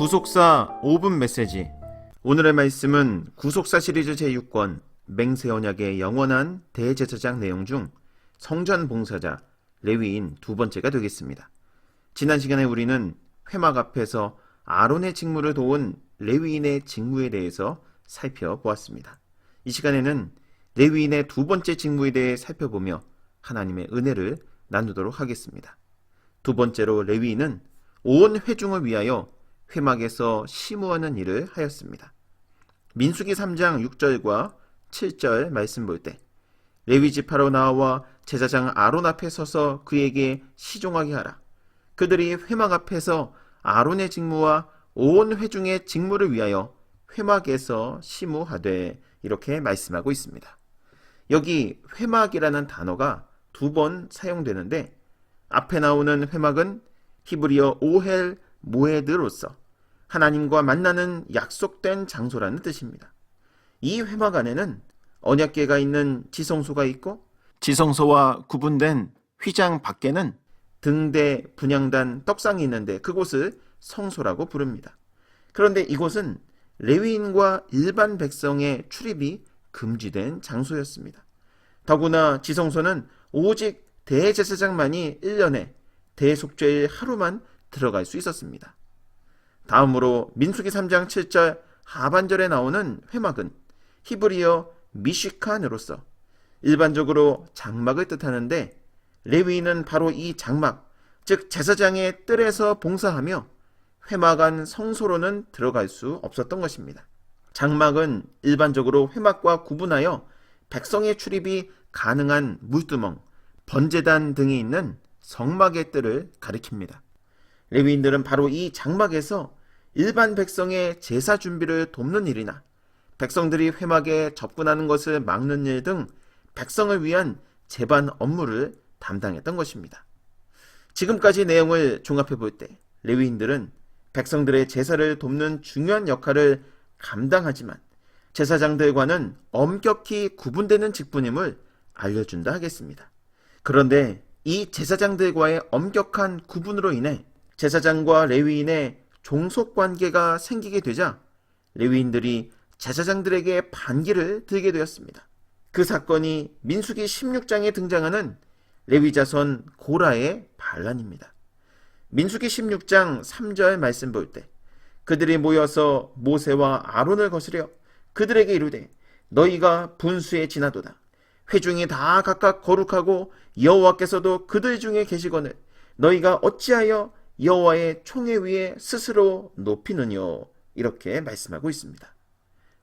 구속사 5분 메시지. 오늘의 말씀은 구속사 시리즈 제6권 맹세언약의 영원한 대제사장 내용 중 성전 봉사자 레위인 두 번째가 되겠습니다. 지난 시간에 우리는 회막 앞에서 아론의 직무를 도운 레위인의 직무에 대해서 살펴보았습니다. 이 시간에는 레위인의 두 번째 직무에 대해 살펴보며 하나님의 은혜를 나누도록 하겠습니다. 두 번째로 레위인은 온 회중을 위하여 회막에서 심우하는 일을 하였습니다. 민수기 3장 6절과 7절 말씀 볼 때 레위 지파로 나와 제사장 아론 앞에 서서 그에게 시종하게 하라. 그들이 회막 앞에서 아론의 직무와 온 회중의 직무를 위하여 회막에서 심우하되, 이렇게 말씀하고 있습니다. 여기 회막이라는 단어가 두 번 사용되는데 앞에 나오는 회막은 히브리어 오헬 모에드로서 하나님과 만나는 약속된 장소라는 뜻입니다. 이 회막 안에는 언약궤가 있는 지성소가 있고, 지성소와 구분된 휘장 밖에는 등대, 분향단, 떡상이 있는데 그곳을 성소라고 부릅니다. 그런데 이곳은 레위인과 일반 백성의 출입이 금지된 장소였습니다. 더구나 지성소는 오직 대제사장만이 1년에 대속죄일 하루만 들어갈 수 있었습니다. 다음으로 민수기 3장 7절 하반절에 나오는 회막은 히브리어 미시칸으로서 일반적으로 장막을 뜻하는데, 레위인은 바로 이 장막, 즉 제사장의 뜰에서 봉사하며 회막 안 성소로는 들어갈 수 없었던 것입니다. 장막은 일반적으로 회막과 구분하여 백성의 출입이 가능한 물두멍, 번제단 등이 있는 성막의 뜰을 가리킵니다. 레위인들은 바로 이 장막에서 일반 백성의 제사 준비를 돕는 일이나 백성들이 회막에 접근하는 것을 막는 일 등 백성을 위한 제반 업무를 담당했던 것입니다. 지금까지 내용을 종합해 볼 때 레위인들은 백성들의 제사를 돕는 중요한 역할을 감당하지만 제사장들과는 엄격히 구분되는 직분임을 알려준다 하겠습니다. 그런데 이 제사장들과의 엄격한 구분으로 인해 제사장과 레위인의 종속관계가 생기게 되자 레위인들이 제사장들에게 반기를 들게 되었습니다. 그 사건이 민수기 16장에 등장하는 레위자손 고라의 반란입니다. 민수기 16장 3절 말씀 볼 때 그들이 모여서 모세와 아론을 거스려 그들에게 이르되 너희가 분수에 지나도다. 회중이 다 각각 거룩하고 여호와께서도 그들 중에 계시거늘 너희가 어찌하여 여호와의 총회 위에 스스로 높이느뇨, 이렇게 말씀하고 있습니다.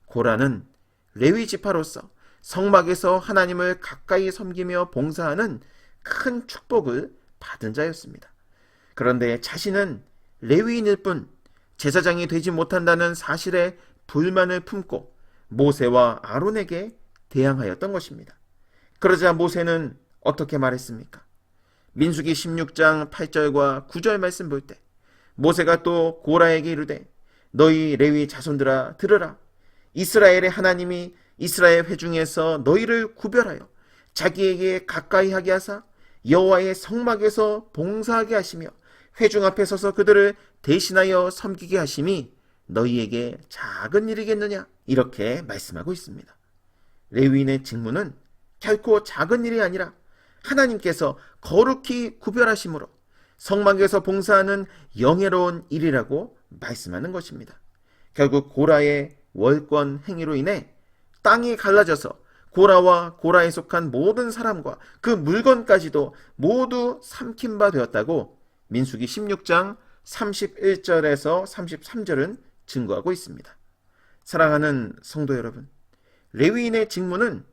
고라는 레위 지파로서 성막에서 하나님을 가까이 섬기며 봉사하는 큰 축복을 받은 자였습니다. 그런데 자신은 레위인일 뿐 제사장이 되지 못한다는 사실에 불만을 품고 모세와 아론에게 대항하였던 것입니다. 그러자 모세는 어떻게 말했습니까? 민수기 16장 8절과 9절 말씀 볼 때 모세가 또 고라에게 이르되 너희 레위 자손들아 들으라. 이스라엘의 하나님이 이스라엘 회중에서 너희를 구별하여 자기에게 가까이 하게 하사 여호와의 성막에서 봉사하게 하시며 회중 앞에 서서 그들을 대신하여 섬기게 하심이 너희에게 작은 일이겠느냐, 이렇게 말씀하고 있습니다. 레위인의 직무는 결코 작은 일이 아니라 하나님께서 거룩히 구별하심으로 성막에서 봉사하는 영예로운 일이라고 말씀하는 것입니다. 결국 고라의 월권 행위로 인해 땅이 갈라져서 고라와 고라에 속한 모든 사람과 그 물건까지도 모두 삼킨 바 되었다고 민수기 16장 31절에서 33절은 증거하고 있습니다. 사랑하는 성도 여러분, 레위인의 직무는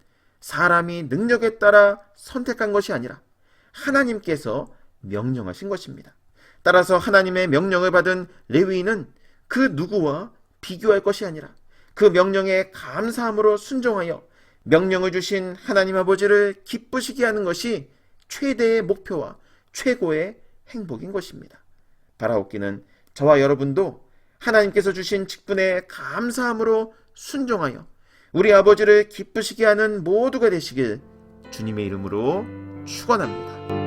사람이 능력에 따라 선택한 것이 아니라 하나님께서 명령하신 것입니다. 따라서 하나님의 명령을 받은 레위인은 그 누구와 비교할 것이 아니라 그 명령에 감사함으로 순종하여 명령을 주신 하나님 아버지를 기쁘시게 하는 것이 최대의 목표와 최고의 행복인 것입니다. 바라옵기는 저와 여러분도 하나님께서 주신 직분에 감사함으로 순종하여 우리 아버지를 기쁘시게 하는 모두가 되시길 주님의 이름으로 축원합니다.